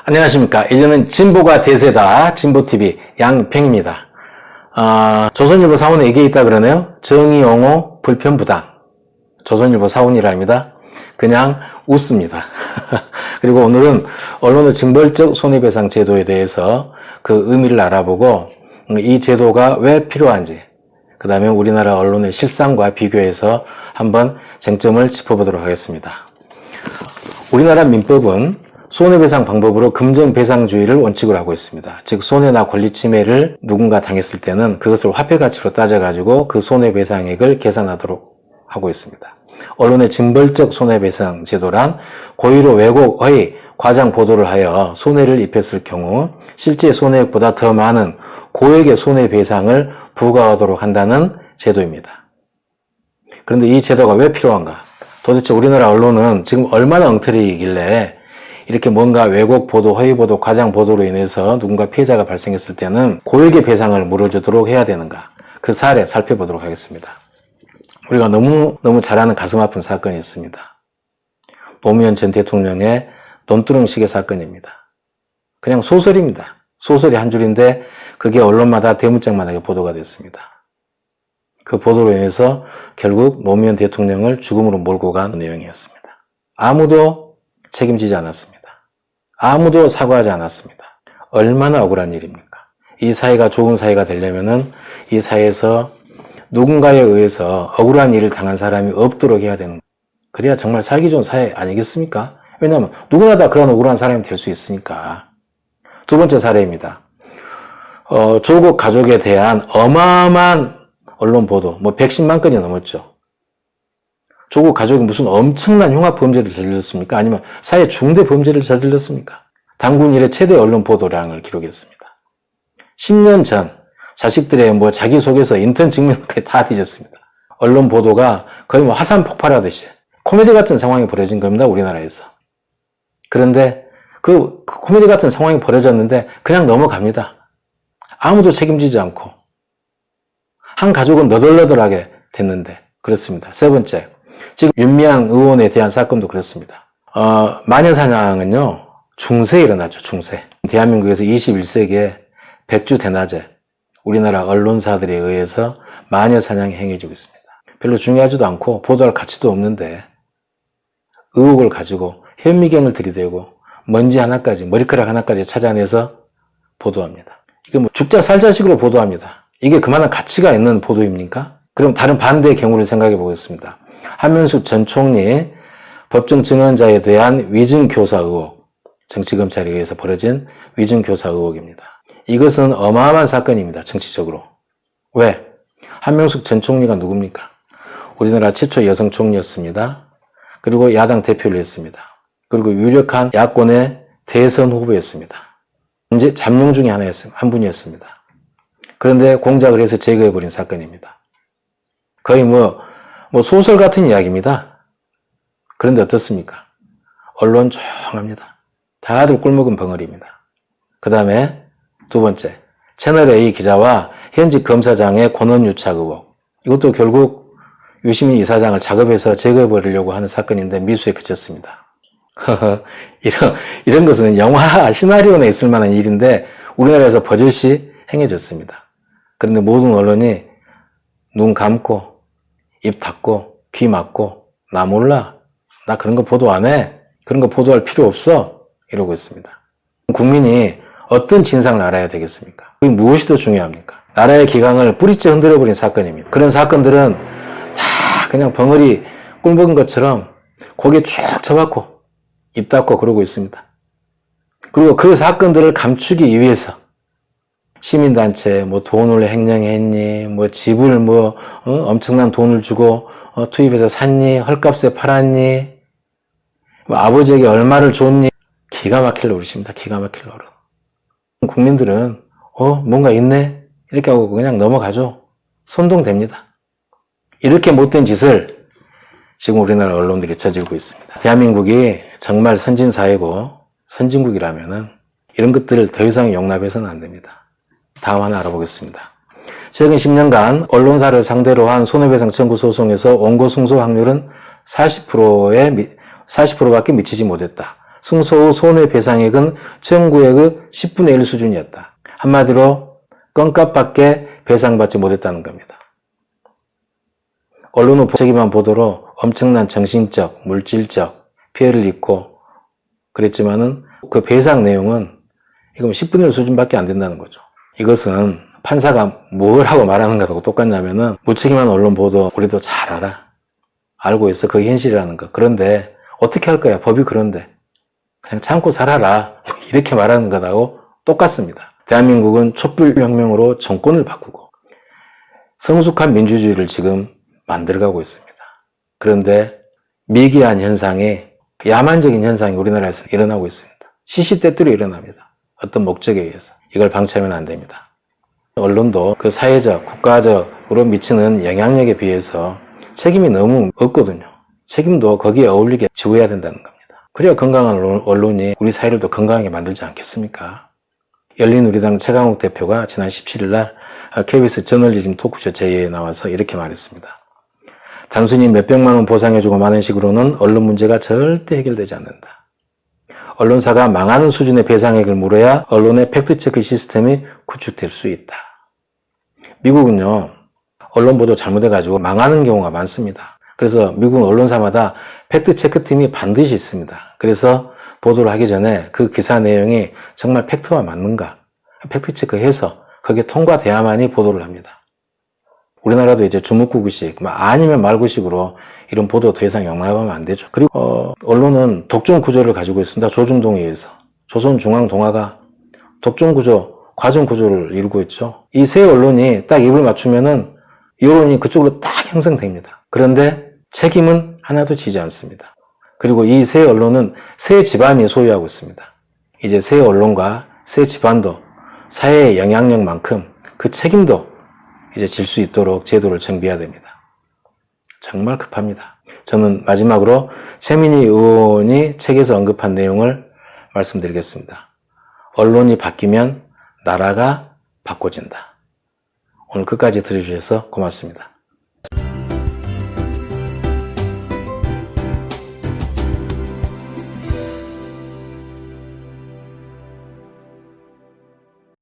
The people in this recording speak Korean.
안녕하십니까. 이제는 진보가 대세다. 진보TV 양평입니다. 조선일보 사원에 이게 있다 그러네요. 정의, 옹호, 불편, 부당. 조선일보 사원이랍니다. 그냥 웃습니다. 그리고 오늘은 언론의 징벌적 손해배상 제도에 대해서 그 의미를 알아보고 이 제도가 왜 필요한지, 그 다음에 우리나라 언론의 실상과 비교해서 한번 쟁점을 짚어보도록 하겠습니다. 우리나라 민법은 손해배상 방법으로 금전배상주의를 원칙으로 하고 있습니다. 즉 손해나 권리침해를 누군가 당했을 때는 그것을 화폐가치로 따져가지고 그 손해배상액을 계산하도록 하고 있습니다. 언론의 징벌적 손해배상 제도란 고의로 왜곡, 허위, 과장 보도를 하여 손해를 입혔을 경우 실제 손해액보다 더 많은 고액의 손해배상을 부과하도록 한다는 제도입니다. 그런데 이 제도가 왜 필요한가? 도대체 우리나라 언론은 지금 얼마나 엉터리이길래 이렇게 뭔가 왜곡 보도, 허위 보도, 과장 보도로 인해서 누군가 피해자가 발생했을 때는 고액의 배상을 물어주도록 해야 되는가? 그 사례 살펴보도록 하겠습니다. 우리가 너무 잘 아는 가슴 아픈 사건이 있습니다. 노무현 전 대통령의 논두렁 시계 사건입니다. 그냥 소설입니다. 소설이 한 줄인데 그게 언론마다 대문짝만하게 보도가 됐습니다. 그 보도로 인해서 결국 노무현 대통령을 죽음으로 몰고 간 내용이었습니다. 아무도 책임지지 않았습니다. 아무도 사과하지 않았습니다. 얼마나 억울한 일입니까? 이 사회가 좋은 사회가 되려면은 이 사회에서 누군가에 의해서 억울한 일을 당한 사람이 없도록 해야 되는 거예요. 그래야 정말 살기 좋은 사회 아니겠습니까? 왜냐하면 누구나 다 그런 억울한 사람이 될 수 있으니까. 두 번째 사례입니다. 조국 가족에 대한 어마어마한 언론 보도, 110만 건이 넘었죠. 조국 가족이 무슨 엄청난 흉악 범죄를 저질렀습니까? 아니면 사회 중대 범죄를 저질렀습니까? 단군 이래 최대 언론 보도량을 기록했습니다. 10년 전 자식들의 자기소개서 인턴 증명까지 다 뒤졌습니다. 언론 보도가 거의 화산 폭발하듯이 코미디 같은 상황이 벌어진 겁니다, 우리나라에서. 그런데 그 코미디 같은 상황이 벌어졌는데 그냥 넘어갑니다. 아무도 책임지지 않고. 한 가족은 너덜너덜하게 됐는데 그렇습니다. 세 번째, 지금 윤미향 의원에 대한 사건도 그렇습니다. 마녀사냥은요, 중세에 일어났죠, 중세. 대한민국에서 21세기에 백주 대낮에 우리나라 언론사들에 의해서 마녀사냥이 행해지고 있습니다. 별로 중요하지도 않고 보도할 가치도 없는데 의혹을 가지고 현미경을 들이대고 먼지 하나까지, 머리카락 하나까지 찾아내서 보도합니다. 이게 죽자 살자식으로 보도합니다. 이게 그만한 가치가 있는 보도입니까? 그럼 다른 반대의 경우를 생각해 보겠습니다. 한명숙 전 총리 법정 증언자에 대한 위증교사 의혹, 정치검찰에 의해서 벌어진 위증교사 의혹입니다. 이것은 어마어마한 사건입니다, 정치적으로. 왜? 한명숙 전 총리가 누굽니까? 우리나라 최초 여성 총리였습니다. 그리고 야당 대표를 했습니다. 그리고 유력한 야권의 대선 후보였습니다. 현재 잠룡 중에 한 분이었습니다. 그런데 공작을 해서 제거해버린 사건입니다. 거의 소설 같은 이야기입니다. 그런데 어떻습니까? 언론 조용합니다. 다들 꿀먹은 벙어리입니다. 그 다음에 두 번째, 채널A 기자와 현직 검사장의 권한유착 의혹. 이것도 결국 유시민 이사장을 작업해서 제거해버리려고 하는 사건인데 미수에 그쳤습니다. 이런 것은 영화 시나리오에 있을 만한 일인데 우리나라에서 버젓이 행해졌습니다. 그런데 모든 언론이 눈 감고 입 닫고 귀 막고 나 몰라, 나 그런 거 보도 안 해, 그런 거 보도할 필요 없어 이러고 있습니다. 국민이 어떤 진상을 알아야 되겠습니까? 그게 무엇이 더 중요합니까? 나라의 기강을 뿌리째 흔들어버린 사건입니다. 그런 사건들은 다 그냥 벙어리 꿀먹은 것처럼 고개 쭉 쳐박고 입 닫고 그러고 있습니다. 그리고 그 사건들을 감추기 위해서 시민단체 돈을 횡령했니, 집을 엄청난 돈을 주고 투입해서 샀니, 헐값에 팔았니, 아버지에게 얼마를 줬니, 기가 막힐 노릇입니다. 기가 막힐 노릇. 국민들은 뭔가 있네 이렇게 하고 그냥 넘어가죠. 선동됩니다. 이렇게 못된 짓을 지금 우리나라 언론들이 저지르고 있습니다. 대한민국이 정말 선진사회고 선진국이라면은 이런 것들을 더 이상 용납해서는 안 됩니다. 다음 하나 알아보겠습니다. 최근 10년간 언론사를 상대로 한 손해배상 청구 소송에서 원고 승소 확률은 40%밖에 미치지 못했다. 승소 후 손해배상액은 청구액의 10분의 1 수준이었다. 한마디로 껌값밖에 배상받지 못했다는 겁니다. 언론은 책임한 보도로 엄청난 정신적, 물질적 피해를 입고 그랬지만은 그 배상 내용은 이건 10분의 1 수준밖에 안 된다는 거죠. 이것은 판사가 뭘 하고 말하는 것하고 똑같냐면은 무책임한 언론 보도 우리도 잘 알아. 알고 있어. 그게 현실이라는 거. 그런데 어떻게 할 거야? 법이 그런데. 그냥 참고 살아라. 이렇게 말하는 것하고 똑같습니다. 대한민국은 촛불혁명으로 정권을 바꾸고 성숙한 민주주의를 지금 만들어가고 있습니다. 그런데 미개한 현상이, 야만적인 현상이 우리나라에서 일어나고 있습니다. 시시때때로 일어납니다. 어떤 목적에 의해서. 이걸 방치하면 안 됩니다. 언론도 그 사회적, 국가적으로 미치는 영향력에 비해서 책임이 너무 없거든요. 책임도 거기에 어울리게 지워야 된다는 겁니다. 그래야 건강한 언론이 우리 사회를 더 건강하게 만들지 않겠습니까? 열린우리당 최강욱 대표가 지난 17일 날 KBS 저널리즘 토크쇼 제2에 나와서 이렇게 말했습니다. 단순히 몇백만 원 보상해주고 마는 식으로는 언론 문제가 절대 해결되지 않는다. 언론사가 망하는 수준의 배상액을 물어야 언론의 팩트체크 시스템이 구축될 수 있다. 미국은요, 언론 보도 잘못해가지고 망하는 경우가 많습니다. 그래서 미국 언론사마다 팩트체크팀이 반드시 있습니다. 그래서 보도를 하기 전에 그 기사 내용이 정말 팩트와 맞는가 팩트체크해서 거기에 통과돼야만이 보도를 합니다. 우리나라도 이제 주먹구구식, 아니면 말구식으로 이런 보도 더 이상 용납하면 안 되죠. 그리고 언론은 독점 구조를 가지고 있습니다. 조중동에 의해서. 조선중앙동아가 독점 구조, 과정 구조를 이루고 있죠. 이 세 언론이 딱 입을 맞추면은 여론이 그쪽으로 딱 형성됩니다. 그런데 책임은 하나도 지지 않습니다. 그리고 이 세 언론은 세 집안이 소유하고 있습니다. 이제 세 언론과 세 집안도 사회의 영향력만큼 그 책임도 이제 질 수 있도록 제도를 정비해야 됩니다. 정말 급합니다. 저는 마지막으로 최민희 의원이 책에서 언급한 내용을 말씀드리겠습니다. 언론이 바뀌면 나라가 바꿔진다. 오늘 끝까지 들어주셔서 고맙습니다.